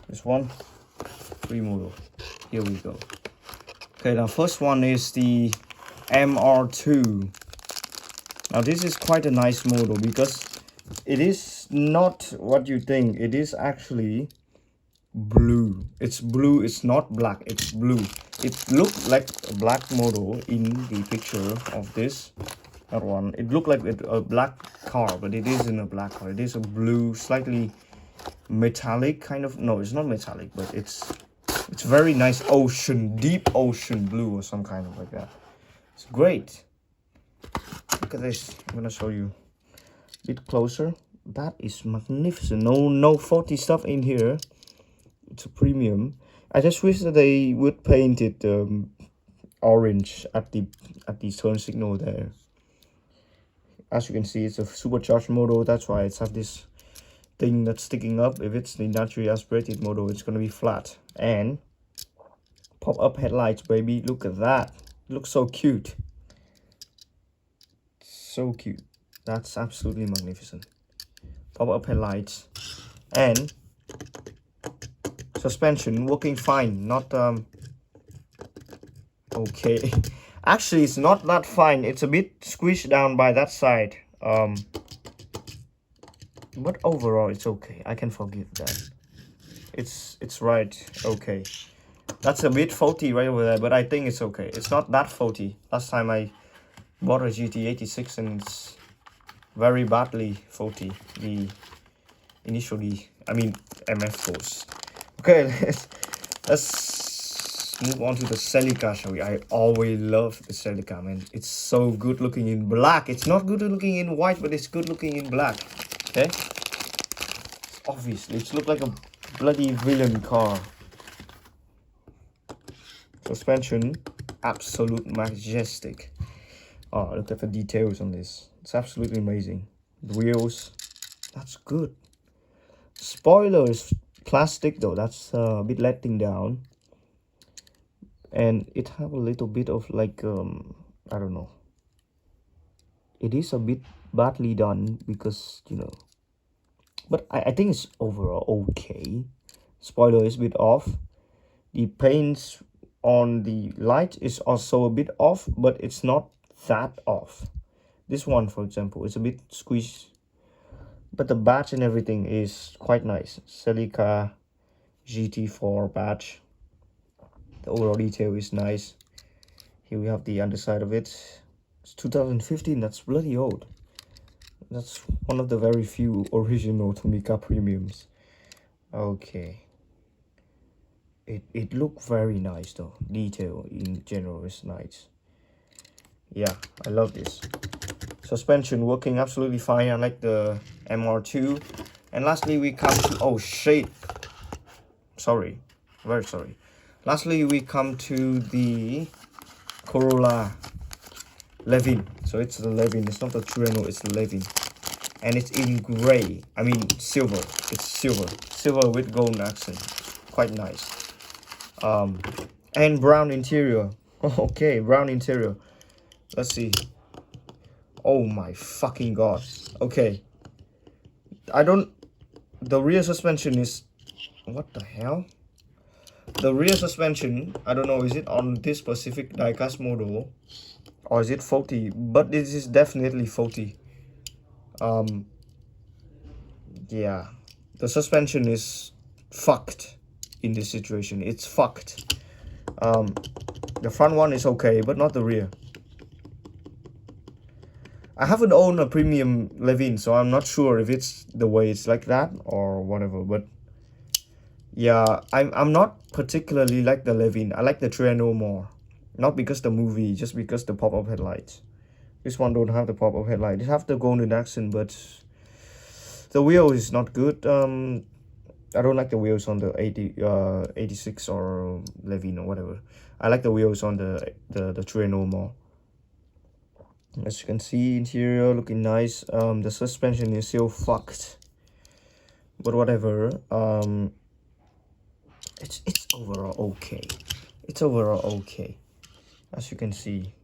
This one, three model. Here we go. Okay, now first one is the MR2. Now this is quite a nice model because it is not what you think. It is actually blue. It's blue. It's not black. It's blue. It looked like a black model in the picture of this. That one. It looked like a black car, but it isn't a black car. It is a blue, slightly metallic kind of. No, it's not metallic, but it's very nice ocean, deep ocean blue or some kind of like that. It's great. Look at this. I'm gonna show you a bit closer. That is magnificent. No faulty stuff in here. It's a premium. I just wish that they would paint it orange at the turn signal there. As you can see, it's a supercharged model. That's why it's have this thing that's sticking up. If it's the naturally aspirated model, it's gonna be flat. And pop-up headlights, baby. Look at that. Looks so cute. So cute. That's absolutely magnificent. Pop-up headlights and suspension working fine. Not okay. Actually, it's not that fine. It's a bit squished down by that side. But overall, it's okay. I can forgive that. It's right. Okay. That's a bit faulty right over there, but I think it's okay. It's not that faulty. Last time I bought a GT86 and it's very badly faulty. The initially, I mean, MF4s. Okay, let's move on to the Celica, shall we? I always love the Celica, man. It's so good looking in black. It's not good looking in white, but it's good looking in black. Okay? Obviously, it looks like a bloody villain car. Suspension, absolute majestic. Oh, look at the details on this. It's absolutely amazing. The wheels, that's good. Spoilers, plastic though, that's a bit letting down. And it have a little bit of like, I don't know. It is a bit badly done because, you know. But I think it's overall okay. Spoiler is a bit off. The paints on the light is also a bit off, but it's not that off. This one, for example, is a bit squeezed, but the badge and everything is quite nice. Celica GT4 badge. The overall detail is nice. Here we have the underside of it. It's 2015. That's bloody old. That's one of the very few original Tomica premiums. Okay. It looked very nice though. Detail in general is nice. Yeah, I love this. Suspension working absolutely fine. I like the MR2. And lastly we come to, oh shit. Sorry. Very sorry. Lastly we come to the Corolla Levin. So it's the Levin. It's not the Toyota, it's the Levin. And it's in gray. I mean silver. It's silver. Silver with gold accent. Quite nice. And brown interior. Okay, brown interior. Let's see. Oh my fucking god. Okay. The rear suspension is, what the hell? The rear suspension, I don't know, is it on this specific diecast model or is it faulty? But this is definitely faulty. Yeah, the suspension is fucked in this situation. It's fucked. The front one is okay, but not the rear. I haven't owned a premium Levin, so I'm not sure if it's the way it's like that or whatever. But yeah, I'm not particularly like the Levin. I like the Toyota more, not because the movie, just because the pop-up headlights. This one don't have the pop-up headlight. It have the golden accent, but the wheel is not good. I don't like the wheels on the 86 or Levin or whatever. I like the wheels on the Toyota more. As you can see, interior looking nice. The suspension is still fucked, but whatever. It's overall okay. It's overall okay. As you can see,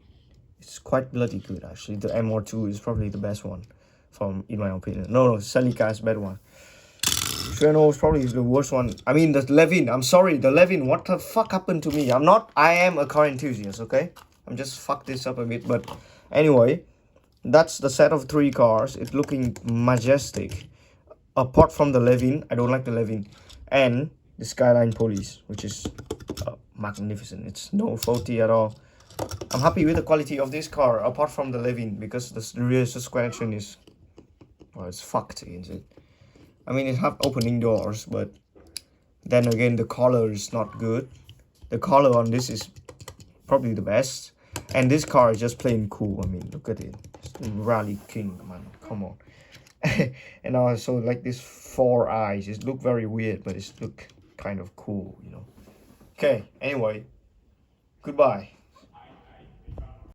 it's quite bloody good actually. The MR2 is probably the best one, in my opinion. No, Celica is better one. Inferno is probably the worst one. I mean, the Levin. I'm sorry, the Levin. What the fuck happened to me? I am a car enthusiast, okay? I'm just fucked this up a bit, but anyway, that's the set of 3 cars. It's looking majestic. Apart from the Levin, I don't like the Levin, and the Skyline Police, which is magnificent. It's no faulty at all. I'm happy with the quality of this car, apart from the Levin, because the rear suspension is, well, it's fucked, isn't it? I mean, it have opening doors, but then again, the color is not good. The color on this is probably the best, and this car is just plain cool. I mean, look at it. It's the Rally King, man. Come on. And also like this 4 eyes. It look very weird, but it's look kind of cool, you know. Okay, anyway, goodbye.